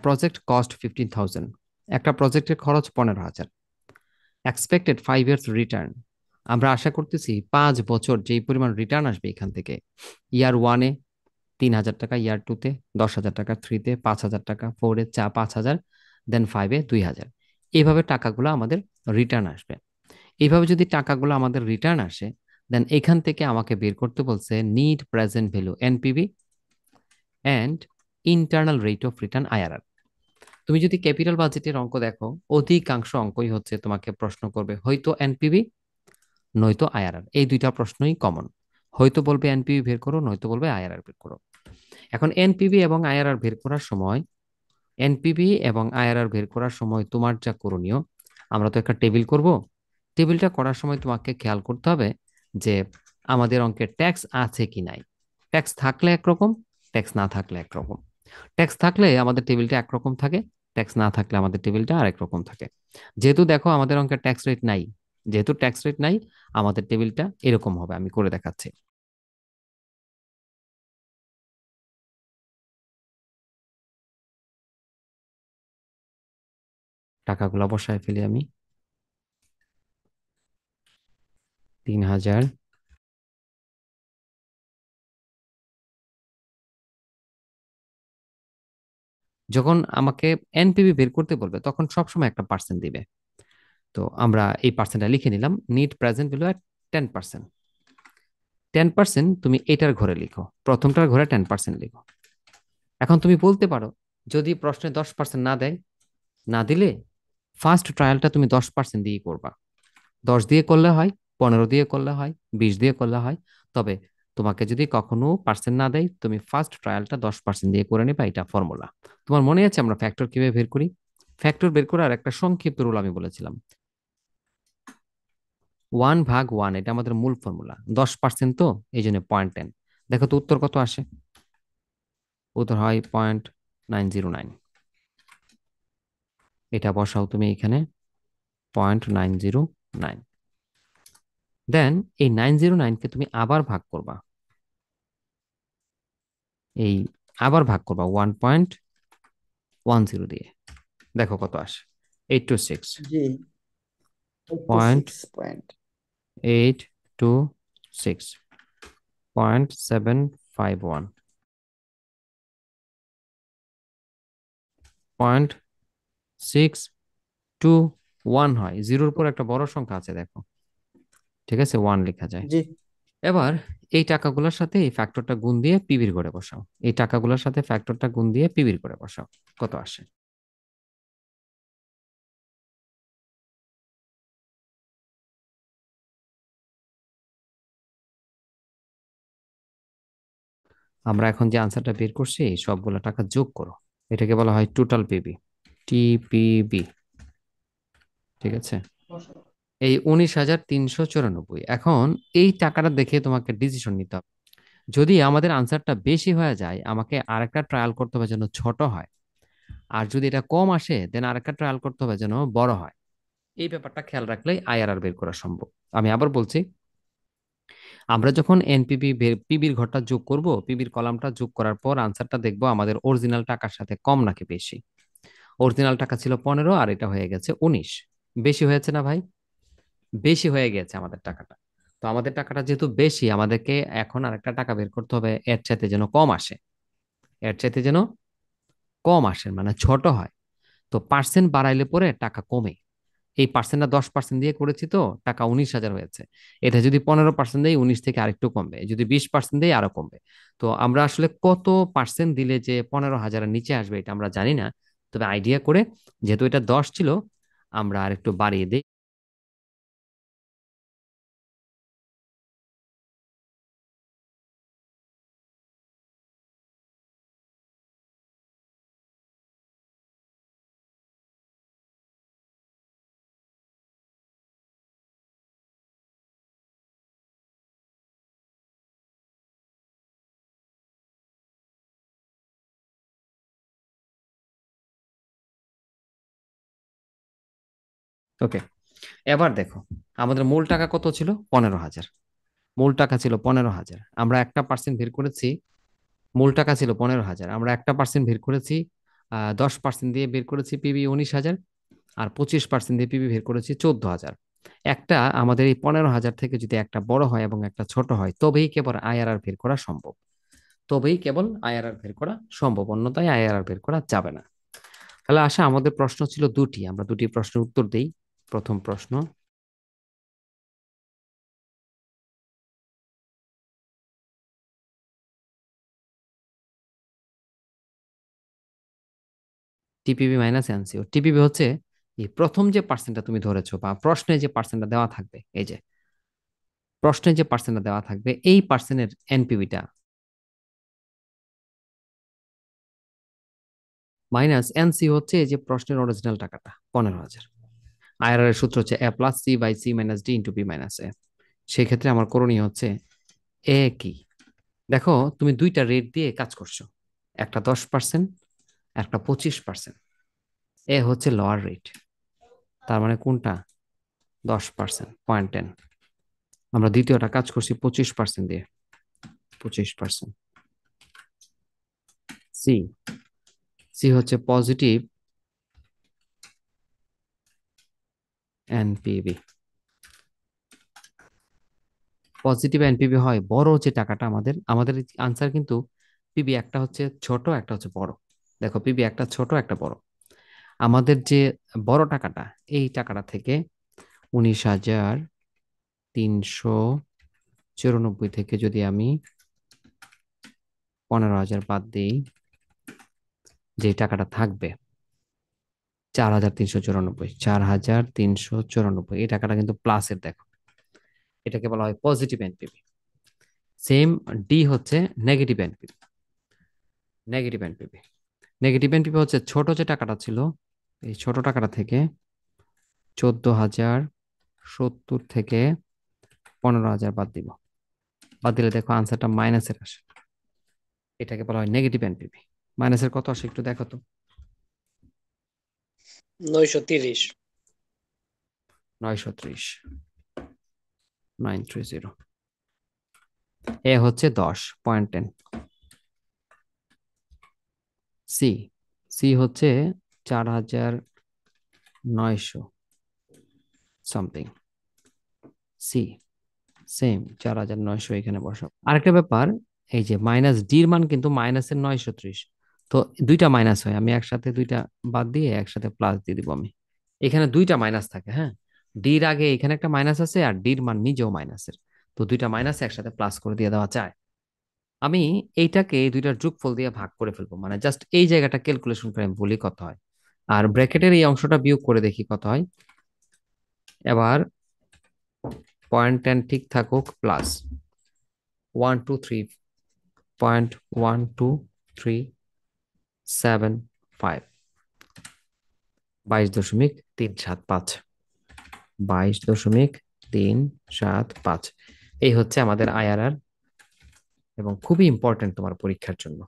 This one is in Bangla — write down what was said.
প্রজেক্ট কস্ট 15,000, একটা প্রজেক্টের খরচ 15,000। এক্সপেক্টেড 5 ইয়ার্স রিটার্ন, আমরা আশা করতেছি 5 বছর যেই পরিমাণ রিটার্ন আসবে এখান থেকে। ইয়ার ওয়ানে 3,000 টাকা, ইয়ার টুতে 10,000 টাকা, থ্রিতে 5,000 টাকা, ফোরে 5,000, দেন ফাইভে 2,000। এইভাবে টাকাগুলো আমাদের রিটার্ন আসবে। এইভাবে যদি টাকাগুলো আমাদের রিটার্ন আসে, দেন এখান থেকে আমাকে বের করতে বলছে net present value NPV and internal rate of return IRR. তুমি যদি ক্যাপিটাল বাজেটের অঙ্ক দেখো, অধিকাংশ অঙ্কই হচ্ছে তোমাকে প্রশ্ন করবে হয়তো এনপিভি নয়তো আইআরআর, এই দুইটা প্রশ্নই কমন। হয়তো বলবে এনপিভি বের করো, নয়তো বলবে আইআরআর বের করো। এখন এনপিভি এবং আইআরআর বের করার সময়, এনপিভি এবং আইআরআর বের করার সময় তোমার যা করণীয়, আমরা তো একটা টেবিল করব। টেবিলটা করার সময় তোমাকে খেয়াল করতে হবে যে আমাদের অঙ্কে ট্যাক্স আছে কি নাই। ট্যাক্স থাকলে একরকম, ট্যাক্স না থাকলে একরকম। ট্যাক্স থাকলে আমাদের টেবিলটা একরকম থাকে, ট্যাক্স না থাকলে আমাদের টেবিলটা আরেক রকম থাকে। যেহেতু দেখো আমাদের অঙ্কে ট্যাক্স রেট নাই, যেহেতু ট্যাক্স রেট নাই, আমাদের টেবিলটা এরকম হবে, আমি করে দেখাচ্ছি। টাকাগুলো বসায় ফেলি আমি। 3,000, যখন আমাকে এনপিভি বের করতে বলবে তখন সবসময় একটা পার্সেন্ট দিবে। তো আমরা এই পার্সেন্টটা লিখে নিলাম, নিট প্রেজেন্ট ভ্যালু এট 10%। 10% তুমি এটার ঘরে লিখো, প্রথমটার ঘরে 10% লিখো। এখন তুমি বলতে পারো যদি প্রশ্নে 10% না দেয়, না দিলে ফার্স্ট ট্রায়ালটা তুমি 10% দিয়ে করবা। 10 দিয়ে করলে হয়, 15 দিয়ে করলে হয়, 20 দিয়ে করলে হয়। তবে তোমাকে যদি কখনো পার্সেন্ট না দেয়, তুমি ফার্স্ট ট্রায়ালটা 10% দিয়ে করে নেবা, এটা ফর্মুলা। তোমার মনে আছে আমরা ফ্যাক্টর কিভাবে বের করি? ফ্যাক্টর বের করার একটা সংক্ষিপ্ত রুল আমি বলেছিলাম, 1/1, এটা আমাদের মূল ফর্মুলা। 10% তো, এই জন্য 0.10। দেখো তো উত্তর কত আসে। উত্তর হয় 0.909। এটা বসাও তুমি এখানে, 0.909। দেন এই 909কে তুমি আবার ভাগ করবা, এই আবার ভাগ করবা 1.10 দিয়ে। দেখো কত আসে, 826। জি, পয়েন্ট 86 পয়েন্ট। 826, 0.751, 0.621 হয়। জিরোর পর একটা বড় সংখ্যা আছে দেখো, ঠিক আছে, ওয়ান লেখা যায়। জি, এবার এই টাকাগুলোর সাথে এই ফ্যাক্টরটা গুণ দিয়ে পিবির করে বসাও, এই টাকাগুলোর সাথে ফ্যাক্টরটা গুণ দিয়ে পিবির করে বসাও, কত আসে। আমরা এখন যে আনসারটা বের করছি এই সবগুলো টাকা যোগ করো, এটাকে বলা হয় টোটাল পিবি, টিপিবি। ঠিক আছে, এই 19,394। এখন এই টাকাটা দেখে তোমাকে ডিসিশন নিতে হবে। যদি আমাদের আনসারটা বেশি হয়ে যায়, আমাকে আরেকটা ট্রায়াল করতে হবে যেন ছোট হয়। আর যদি এটা কম আসে, দেন আরেকটা ট্রায়াল করতে হবে যেন বড় হয়। এই ব্যাপারটা খেয়াল রাখলেই আইআরআর বের করা সম্ভব। আমি আবার বলছি, আমরা যখন এনপিবি পিবির ঘরটা যোগ করব, পিবির কলামটা যোগ করার পর আনসারটা দেখবো আমাদের অরিজিনাল টাকার সাথে কম নাকি বেশি। অরিজিনাল টাকা ছিল 15, আর এটা হয়ে গেছে 19। বেশি হয়েছে না ভাই? বেশি হয়ে গেছে আমাদের টাকাটা। তো আমাদের টাকাটা যেহেতু বেশি, আমাদেরকে এখন আরেকটা টাকা বের করতে হবে এর চাইতে যেন কম আসে, এর চাইতে যেন কম আসে মানে ছোট হয়। তো পার্সেন্ট বাড়াইলে পরে টাকা কমে। এই পার্সেন্টটা 10% দিয়ে করেছি, তো টাকা 19,000 হয়েছে। এটা যদি 15% দেয়, 19 থেকে আরেকটু কমবে, যদি 20% দেয় আরো কমবে। তো আমরা আসলে কত পার্সেন্ট দিলে যে 15,000-এর নিচে আসবে এটা আমরা জানি না। তবে আইডিয়া করে, যেহেতু এটা 10 ছিল, আমরা আরেকটু বাড়িয়ে দিই। ওকে, এবার দেখো আমাদের মূল টাকা কত ছিল, 15,000। মূল টাকা ছিল 15,000, আমরা একটা পার্সেন্ট বের করেছি। মূল টাকা ছিল 15,000, আমরা একটা পার্সেন্ট বের করেছি 10% দিয়ে বের করেছি পিবি 19,000, আর 25% দিয়ে পিবি বের করেছি 14,000। একটা আমাদের এই 15,000 থেকে যদি একটা বড় হয় এবং একটা ছোট হয়, তবেই কেবল আইআরআর বের করা সম্ভব। তবেই কেবল আইআরআর বের করা সম্ভব, অন্যথায় আইআরআর বের করা যাবে না। তাহলে আশা, আমাদের প্রশ্ন ছিল দুটি, আমরা দুটি প্রশ্নের উত্তর দেই। প্রথম প্রশ্ন, টিপিবি মাইনাস এনসিও। টিপিবি হচ্ছে এই প্রথম যে পার্সেন্টটা তুমি ধরেছো, বা প্রশ্নে যে পার্সেন্টটা দেওয়া থাকবে, এই যে প্রশ্নে যে পার্সেন্টটা দেওয়া থাকবে, এই পার্সেন্টের এনপিভিটা মাইনাস এনসি হচ্ছে এই যে প্রশ্নের অরিজিনাল টাকাটা 15,000। আইআরআর এর সূত্র হচ্ছে A plus C by C minus D into B minus A. সেক্ষেত্রে আমার করণীয় হচ্ছে এ কি। দেখো, তুমি দুইটা রেট দিয়ে কাজ করছো, একটা 10%, একটা 25%। এ হচ্ছে লোয়ার রেট, তার মানে কোনটা? 10%, 0.10। আমরা দ্বিতীয়টা কাজ করছি 25% দিয়ে, 25%। সি, সি হচ্ছে পজিটিভ এনপিভি। পজিটিভ এনপিভি হয় বড় যে টাকাটা, আমাদের আমাদের আনসার কিন্তু পিবি একটা হচ্ছে ছোট, একটা হচ্ছে বড়। দেখো, পিবি একটা ছোট, একটা বড়। আমাদের যে বড় টাকাটা, এই টাকাটা থেকে 19,394 থেকে যদি আমি 15,000 বাদ দিই, যে টাকাটা থাকবে 4,394, 4,394, এই টাকাটা কিন্তু প্লাসের। দেখো, এটাকে বলা হয় পজিটিভ এনপিভি। সেম ডি হচ্ছে negative NPV. Negative NPV, negative NPV হচ্ছে ছোট যে টাকাটা ছিল, এই ছোট টাকাটা থেকে 14,070 থেকে 15,000 বাদ দিব। বাদ দিলে দেখো আনসারটা মাইনাসের আসে। এটাকে বলা হয় নেগেটিভ এনপিভি। মাইনাসের কত আসে একটু দেখো তো। 930। 930, 930। এ হচ্ছে 10.10। সি, সি হচ্ছে 4,900 সামথিং। সি সেম 4,900 এখানে বসাও। আরেকটা ব্যাপার, এই যে মাইনাস ডির মান কিন্তু মাইনাসের 930। তো দুইটা মাইনাস হয়, আমি একসাথে দুইটা বাদ দিয়ে একসাথে প্লাস দিয়ে দিব আমি। এখানে দুইটা মাইনাস থাকে, হ্যাঁ। ডির আগে এখানে একটা মাইনাস আছে, আর ডির মান নিজেও মাইনাসের। তো দুইটা মাইনাস একসাথে প্লাস করে দিয়ে দেওয়া যায়। আমি এইটাকে এই দুইটার যোগফল দিয়ে ভাগ করে ফেলবো, মানে জাস্ট এই জায়গাটা ক্যালকুলেশন করে আমি বলি কত হয়। আর ব্র্যাকেটের এই অংশটা বিয়োগ করে দেখি কত হয়। এবার 0.10 ঠিক থাকুক, প্লাস 123.12375, 22.375, 22.375। এই হচ্ছে আমাদের আইআরআর, এবং খুবই ইম্পর্টেন্ট তোমার পরীক্ষার জন্য।